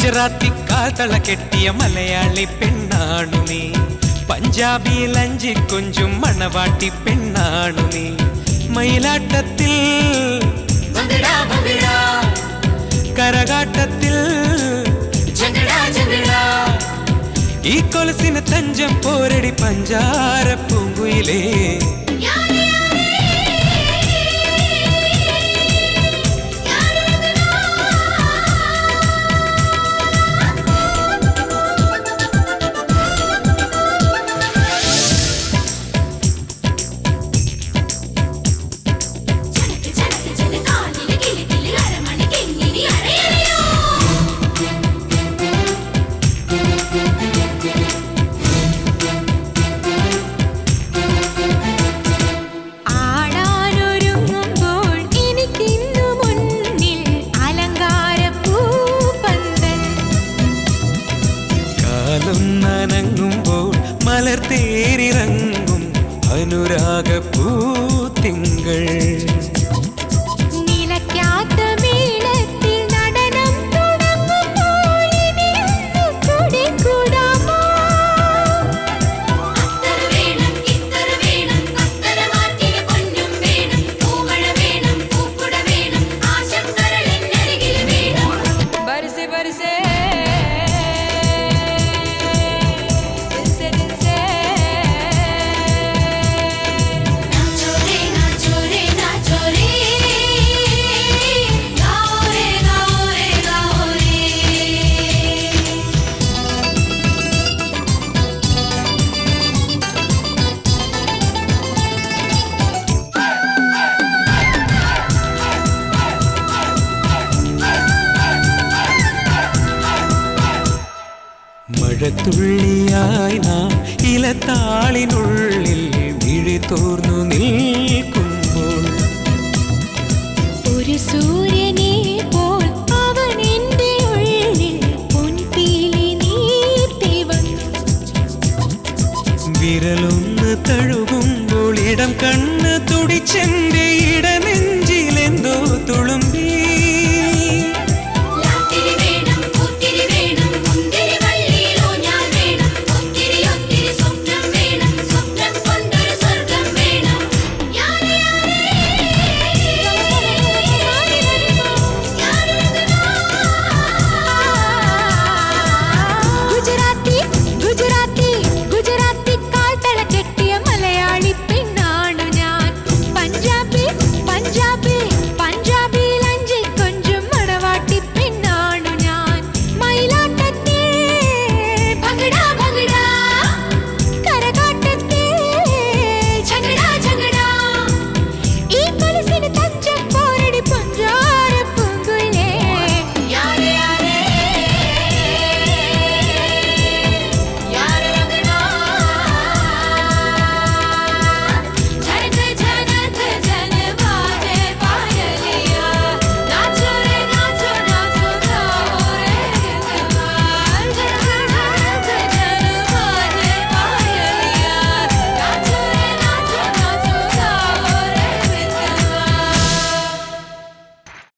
ഗുജറാത്തി കാതള കെട്ടിയ മലയാളി പെണ്ണാണു നീ. പഞ്ചാബിയിൽ അഞ്ചി കൊഞ്ചും മണവാട്ടി പെണ്ണാണു നീ. മയിലാട്ടത്തിൽ കരകാട്ടത്തിൽ ഈ കൊലസിന് തഞ്ചം പോരടി പഞ്ചാര പൂങ്കുയിലേ. നനങ്ങുമ്പോൾ മലർ തേരിറങ്ങും അനുരാഗ പൂത്തിങ്കൾ. നിലയ്ക്കാത്ത മേളത്തിൽ നടനം തുടങ്ങുമ്പോൾ ഇനിയൊന്നു കൂടെ കൂടാമോ? അത്തര വേണം ഇത്തര വേണം അത്തര മാറ്റിന് പൊന്നും വേണം. പൂമഴ വേണം പൂക്കുട വേണം ആശംസകളിന്നരികിൽ വേണം. ബർസെ ബർസെ മഴത്തുള്ളിയായി നാം ഇലത്താളിനുള്ളിൽ വിഴി തോർന്നു നിൽക്കുമ്പോൾ ഒരു സൂര്യനെ പോൽ അവൻ എൻ്റെ ഉള്ളിൽ പൊൻപീലി നീർത്തി വന്നു. വിരലൊന്ന് തഴുകുമ്പോൾ ഇടം കണ്ണ് തുടിച്ചെന്റെ ഇടന